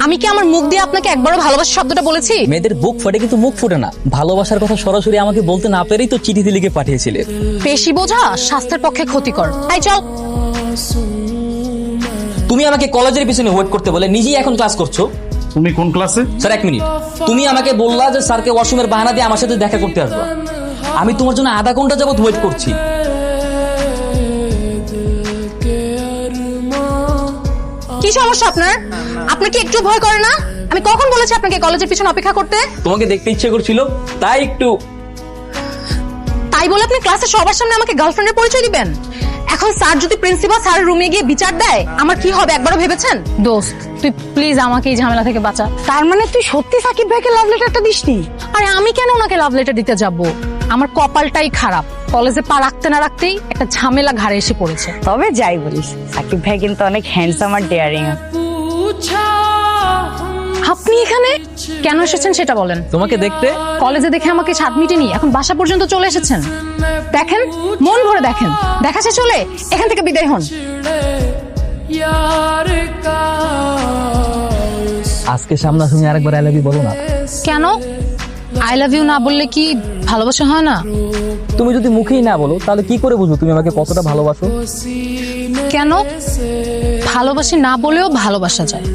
আমি কি আমার মুখ দিয়ে আপনাকে একবারও ভালোবাসা শব্দটা বলেছি? মেয়েদের বুক ফাটে কিন্তু মুখ ফুটে না। ভালোবাসার কথা সরাসরি আমাকে বলতে না পেরেই তো চিঠি লিখে পাঠিয়েছিলে। বেশি বোঝা স্বাস্থ্যের পক্ষে ক্ষতিকর। তাই চল। তুমি আমাকে কলেজের পিছনে ওয়েট করতে বলে নিজেই এখন ক্লাস করছো। তুমি কোন ক্লাসে? স্যার এক মিনিট, তুমি আমাকে বললা যে স্যারকে ওয়াশরুমের বাহানা দিয়ে আমার সাথে দেখা করতে আসবা। আমি তোমার জন্য আধা ঘন্টা যাবত ওয়েট করছি। কি সমস্যা আপনার? আপনার কি একটু ভয় করে না? আমি কখন বলেছি আপনাকে কলেজের পিছনে অপেক্ষা করতে? তোমাকে দেখতে ইচ্ছে করছিল তাই একটু। তাই বলে আপনি ক্লাসে সবার সামনে আমাকে গার্লফ্রেন্ডের পরিচয় দিবেন? এখন স্যার যদি প্রিন্সিপাল স্যারের রুমে গিয়ে বিচার দেয় আমার কি হবে একবারও ভেবেছেন? দোস্ত তুই প্লিজ আমাকে এই ঝামেলা থেকে বাঁচা। তার মানে তুই সত্যি সাকিব ভাইকে লাভ লেটারটা দিসনি? আরে আমি কেন ওনাকে লাভ লেটার দিতে যাব? আমার কপালটাই খারাপ, কলেজে পা রাখতে না রাখতেই একটা ঝামেলা ঘাড়ে এসে পড়েছে। তবে যাই বলিস, সাকিব ভাই কিন্তু অনেক হ্যান্ডসাম আর ডেয়ারিং। আপনি এখানে কেন এসেছেন সেটা বলেন। তোমাকে দেখতে। কলেজে দেখে আমাকে স্বাদ মিটেনি, এখন বাসা পর্যন্ত চলে এসেছেন। দেখেন, মন ভরে দেখেন, দেখা শেষ হলে এখান থেকে বিদায় হন। আজকে সামনাসামনি আরেকবার আই লাভ ইউ বলো না। কেন? আই লাভ ইউ না বললে কি ভালোবাসা হয় না? তুমি যদি মুখেই না বলো তাহলে কি করে বুঝবো তুমি আমাকে কতটা ভালোবাসো? কেন? ভালোবাসি না বলেও ভালোবাসা যায়।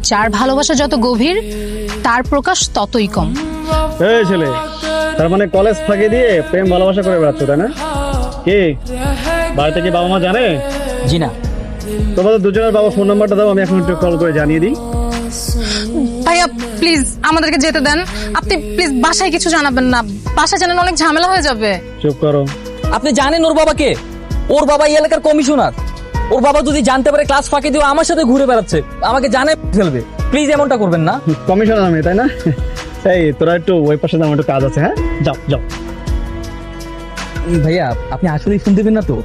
যার ভালোবাসা যত গভীর তার প্রকাশ ততই কম। এই ছেলে, তার মানে কলেজ ফাঁকি দিয়ে প্রেম ভালোবাসা করে বেড়াচ্ছ, তাই না? কি বাড়িতে কি বাবা মা জানে? জি না। তোমাদের দুজনের বাবা ফোন নাম্বারটা দাও, আমি এখন একটু কল করে জানিয়ে দিই। ভাইয়া প্লিজ আমাদেরকে যেতে দেন। আপনি প্লিজ বাসায় কিছু জানাবেন না, বাসায় জানালে অনেক ঝামেলা হয়ে যাবে। চুপ করো। আপনি জানেন ওর বাবাকে? ওর বাবা এই এলাকার কমিশনার। ওর বাবা যদি জানতে পারে ক্লাস ফাঁকি দিয়ে আমার সাথে ঘুরে বেড়াচ্ছে, আমাকে জানে ফেলবে। প্লিজ এমনটা করবেন না। কমিশনার আমি, তাই না? এই তোরা একটু ওই পাশে আমার একটু কাজ আছে। হ্যাঁ যাও যাও। ভাইয়া আপনি আসলেই শুনতে পেন না তো?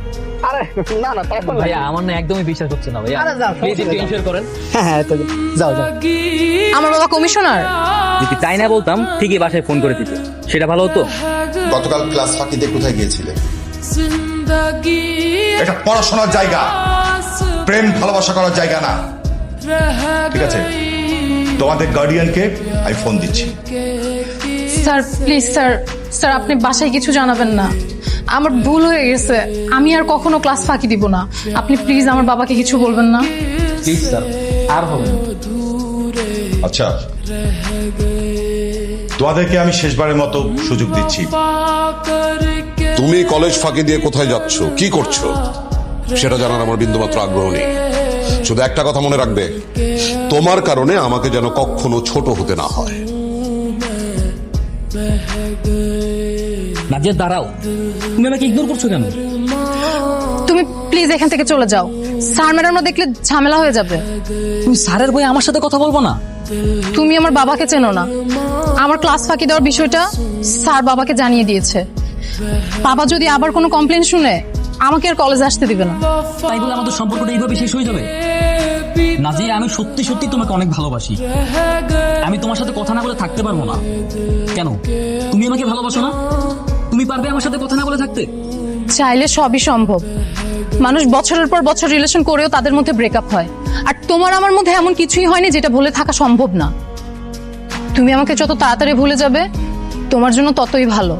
আরে না না, ভাইয়া আমার না একদমই বিশ্বাস হচ্ছে না ভাইয়া। প্লিজ একটু ইনশিওর করেন। হ্যাঁ যাও যাও। আমার বাবা কমিশনার। যদি তাই না বলতাম ঠিকই বাসায় ফোন করে দিতে, সেটা ভালো হতো। গতকাল ক্লাস ফাঁকিতে কোথায় গিয়েছিলে? এটা পড়াশোনার জায়গা, প্রেম ভালোবাসা করার জায়গা না। ঠিক আছে, তোমাদের গার্ডিয়ানকে আমি ফোন দিচ্ছি। স্যার প্লিজ স্যার, স্যার আপনি বাসায় কিছু জানাবেন না। আমার ভুল হয়ে গেছে, আমি আর কখনো ক্লাস ফাঁকি দিব না। আপনি প্লিজ আমার বাবাকে কিছু বলবেন না। প্লিজ স্যার, আর হবে না। আচ্ছা, তোমাদেরকে আমি শেষবারের মতো সুযোগ দিচ্ছি। তুমি কলেজ ফাঁকি দিয়ে কোথায় যাচ্ছ, কি করছো সেটা জানার আমার বিন্দুমাত্র আগ্রহ নেই। শুধু একটা কথা মনে রাখবে, তোমার কারণে আমাকে যেন কখনো ছোট হতে না হয়। নাজিয়া দাঁড়াও, তুমি আমাকে ইগনোর করছো কেন? তুমি প্লিজ এখান থেকে চলে যাও, স্যার ম্যাডামরা দেখলে ঝামেলা হয়ে যাবে। তুমি স্যারের বই আমার সাথে কথা বলবো না? তুমি আমার বাবাকে চেনো না। আমার ক্লাস ফাঁকি দেওয়ার বিষয়টা স্যার বাবাকে জানিয়ে দিয়েছে। বাবা যদি আবার কোনো কমপ্লেন শুনে আমাকে আর কলেজে আসতে দিবে না। তাই বলে আমাদের সম্পর্কটা এইভাবে শেষ হয়ে যাবে? নাজিয়া আমি সত্যি সত্যি তোমাকে অনেক ভালোবাসি। আমি তোমার সাথে কথা না বলে থাকতে পারবো না। কেন? তুমি আমাকে ভালোবাসো না? তুমি পারবে আমার সাথে কথা না বলে থাকতে? চাইলে সবই সম্ভব। মানুষ বছরের পর বছর রিলেশন করেও তাদের মধ্যে ব্রেকআপ হয়। আর তোমার আমার মধ্যে এমন কিছুই হয়নি যেটা ভুলে থাকা সম্ভব না। তুমি আমাকে যত তাড়াতাড়ি ভুলে যাবে তোমার জন্য ততই ভালো।